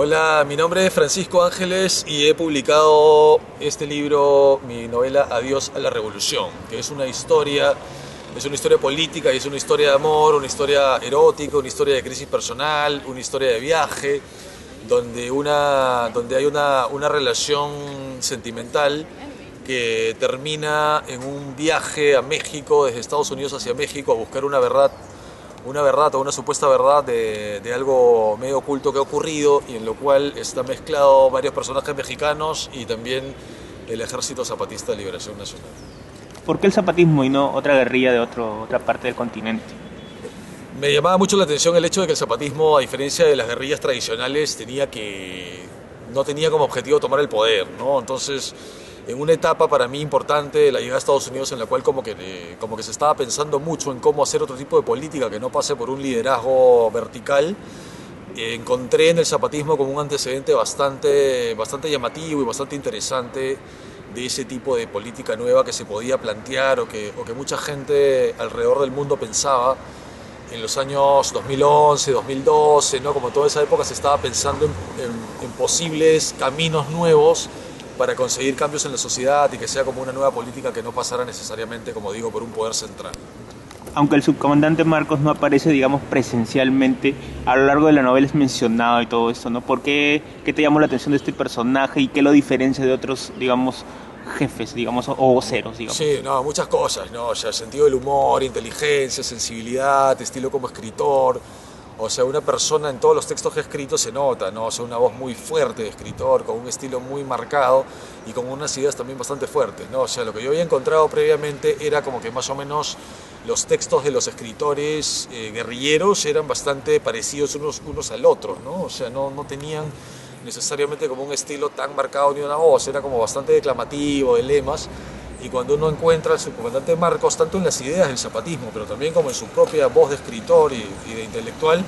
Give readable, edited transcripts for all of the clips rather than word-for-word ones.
Hola, mi nombre es Francisco Ángeles y he publicado este libro, mi novela Adiós a la Revolución, que es una historia política y es una historia de amor, una historia erótica, una historia de crisis personal, una historia de viaje, donde hay una relación sentimental que termina en un viaje a México, desde Estados Unidos hacia México, a buscar una verdad o una supuesta verdad de algo medio oculto que ha ocurrido y en lo cual está mezclado varios personajes mexicanos y también el Ejército Zapatista de Liberación Nacional. ¿Por qué el zapatismo y no otra guerrilla de otra parte del continente? Me llamaba mucho la atención el hecho de que el zapatismo, a diferencia de las guerrillas tradicionales, no tenía como objetivo tomar el poder, ¿no? Entonces, en una etapa para mí importante de la llegada a Estados Unidos en la cual como que se estaba pensando mucho en cómo hacer otro tipo de política que no pase por un liderazgo vertical, encontré en el zapatismo como un antecedente bastante llamativo y bastante interesante de ese tipo de política nueva que se podía plantear o que mucha gente alrededor del mundo pensaba en los años 2011, 2012, ¿no? Como toda esa época se estaba pensando en posibles caminos nuevos para conseguir cambios en la sociedad y que sea como una nueva política que no pasara necesariamente, como digo, por un poder central. Aunque el subcomandante Marcos no aparece, digamos, presencialmente, a lo largo de la novela es mencionado y todo esto, ¿no? ¿Qué te llamó la atención de este personaje y qué lo diferencia de otros, digamos, jefes, digamos, o voceros, digamos? Sí, no, muchas cosas, ¿no? O sea, sentido del humor, inteligencia, sensibilidad, estilo como escritor. O sea, una persona en todos los textos que ha escrito se nota, ¿no? O sea, una voz muy fuerte de escritor, con un estilo muy marcado y con unas ideas también bastante fuertes, ¿no? O sea, lo que yo había encontrado previamente era como que más o menos los textos de los escritores guerrilleros eran bastante parecidos unos al otro, ¿no? O sea, no tenían necesariamente como un estilo tan marcado ni una voz, era como bastante declamativo, de lemas. Y cuando uno encuentra al subcomandante Marcos, tanto en las ideas del zapatismo, pero también como en su propia voz de escritor y de intelectual,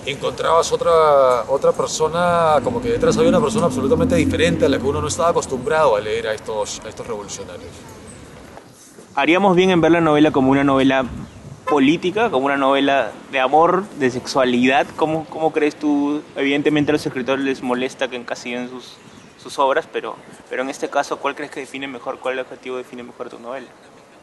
encontrabas otra persona, como que detrás había una persona absolutamente diferente a la que uno no estaba acostumbrado a leer a estos revolucionarios. ¿Haríamos bien en ver la novela como una novela política, como una novela de amor, de sexualidad? ¿Cómo crees tú? Evidentemente a los escritores les molesta que encasillen sus obras, pero en este caso, ¿cuál crees que define mejor, cuál objetivo define mejor tu novela?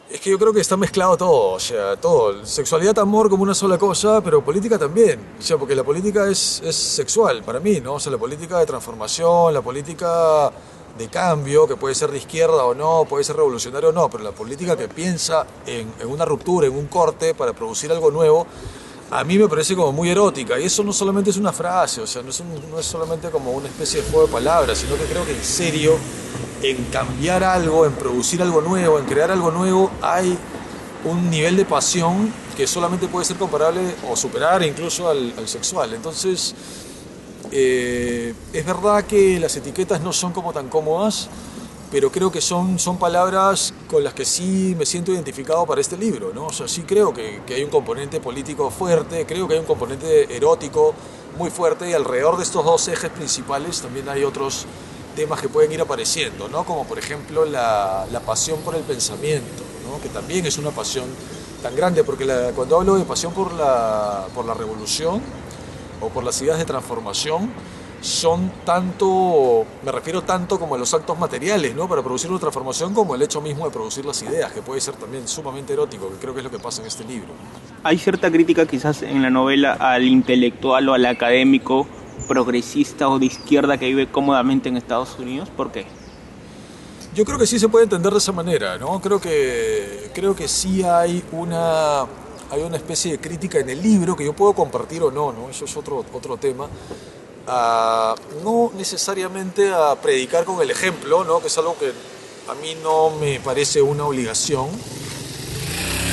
Es que yo creo que está mezclado todo, o sea, todo. Sexualidad, amor como una sola cosa, pero política también. O sea, porque la política es sexual para mí, ¿no? O sea, la política de transformación, la política de cambio, que puede ser de izquierda o no, puede ser revolucionario o no, pero la política que piensa en una ruptura, en un corte para producir algo nuevo, a mí me parece como muy erótica. Y eso no solamente es una frase, o sea, no es solamente como una especie de juego de palabras, sino que creo que en serio en cambiar algo, en producir algo nuevo, en crear algo nuevo, hay un nivel de pasión que solamente puede ser comparable o superar incluso al sexual. Entonces, es verdad que las etiquetas no son como tan cómodas, pero creo que son palabras con las que sí me siento identificado para este libro, ¿no? O sea, sí creo que hay un componente político fuerte, creo que hay un componente erótico muy fuerte y alrededor de estos dos ejes principales también hay otros temas que pueden ir apareciendo, ¿no? Como por ejemplo la pasión por el pensamiento, ¿no? Que también es una pasión tan grande, porque cuando hablo de pasión por la revolución o por las ideas de transformación, me refiero tanto como a los actos materiales, ¿no? Para producir una transformación como el hecho mismo de producir las ideas, que puede ser también sumamente erótico, que creo que es lo que pasa en este libro. Hay cierta crítica quizás en la novela al intelectual o al académico progresista o de izquierda que vive cómodamente en Estados Unidos. ¿Por qué? Yo creo que sí se puede entender de esa manera, ¿no? Creo que sí hay una especie de crítica en el libro que yo puedo compartir o no, ¿no? Eso es otro tema. No necesariamente a predicar con el ejemplo, ¿no? Que es algo que a mí no me parece una obligación,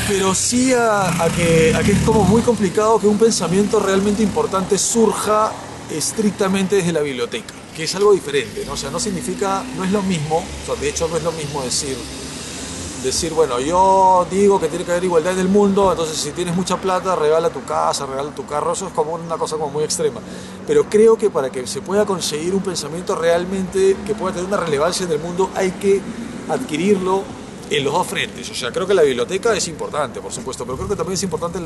pero sí a que es como muy complicado que un pensamiento realmente importante surja estrictamente desde la biblioteca, que es algo diferente, ¿no? O sea, no es lo mismo, o sea, de hecho no es lo mismo decir, bueno, yo digo que tiene que haber igualdad en el mundo, entonces si tienes mucha plata, regala tu casa, regala tu carro, eso es como una cosa como muy extrema. Pero creo que para que se pueda conseguir un pensamiento realmente que pueda tener una relevancia en el mundo, hay que adquirirlo en los dos frentes. O sea, creo que la biblioteca es importante, por supuesto, pero creo que también es importante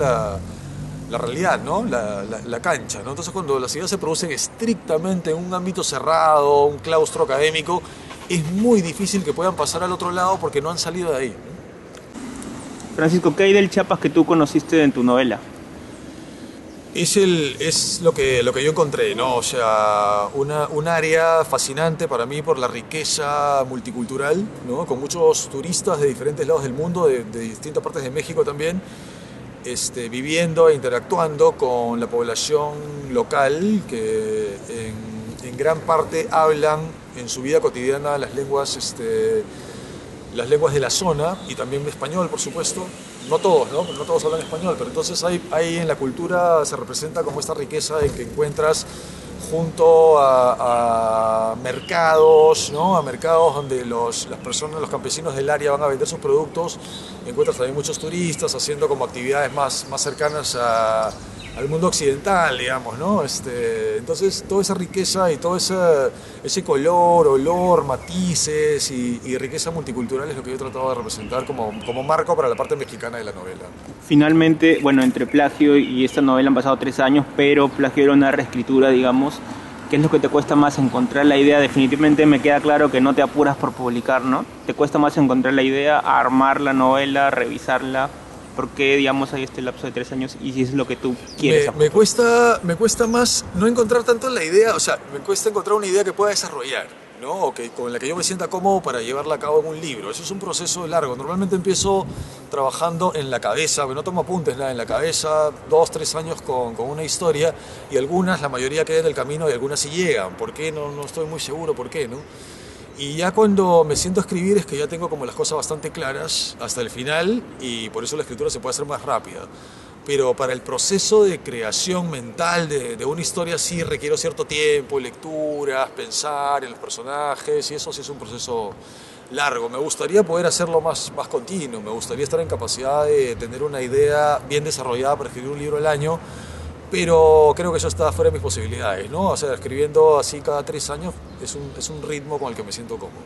la realidad, ¿no? La cancha, ¿no? Entonces cuando las ideas se producen estrictamente en un ámbito cerrado, un claustro académico, es muy difícil que puedan pasar al otro lado porque no han salido de ahí. Francisco, ¿qué hay del Chiapas que tú conociste en tu novela? Es lo que yo encontré, ¿no? O sea, un área fascinante para mí por la riqueza multicultural, ¿no? Con muchos turistas de diferentes lados del mundo, de distintas partes de México también, viviendo e interactuando con la población local que en gran parte hablan en su vida cotidiana las lenguas de la zona y también español, por supuesto. No todos, ¿no? No todos hablan español, pero entonces hay en la cultura se representa como esta riqueza en que encuentras junto a mercados, ¿no? A mercados donde las personas, los campesinos del área van a vender sus productos. Encuentras también muchos turistas haciendo como actividades más cercanas al mundo occidental, digamos, ¿no? Entonces, toda esa riqueza y todo ese color, olor, matices y riqueza multicultural es lo que yo he tratado de representar como marco para la parte mexicana de la novela. Finalmente, bueno, entre Plagio y esta novela han pasado 3 años, pero Plagio era una reescritura, digamos. ¿Qué es lo que te cuesta más encontrar la idea? Definitivamente me queda claro que no te apuras por publicar, ¿no? ¿Te cuesta más encontrar la idea, armar la novela, revisarla? ¿Por qué, digamos, hay este lapso de 3 años y si es lo que tú quieres? Me cuesta más no encontrar tanto la idea, o sea, me cuesta encontrar una idea que pueda desarrollar, ¿no? O con la que yo me sienta cómodo para llevarla a cabo en un libro. Eso es un proceso largo. Normalmente empiezo trabajando en la cabeza, no tomo apuntes, nada, en la cabeza, 2, 3 años con una historia y algunas, la mayoría quedan en el camino y algunas sí llegan. ¿Por qué? No estoy muy seguro por qué, ¿no? Y ya cuando me siento a escribir es que ya tengo como las cosas bastante claras hasta el final y por eso la escritura se puede hacer más rápida. Pero para el proceso de creación mental de una historia sí requiero cierto tiempo, lecturas, pensar en los personajes y eso sí es un proceso largo. Me gustaría poder hacerlo más continuo, me gustaría estar en capacidad de tener una idea bien desarrollada para escribir un libro al año, pero creo que eso está fuera de mis posibilidades, ¿no? O sea, escribiendo así cada 3 años es un ritmo con el que me siento cómodo.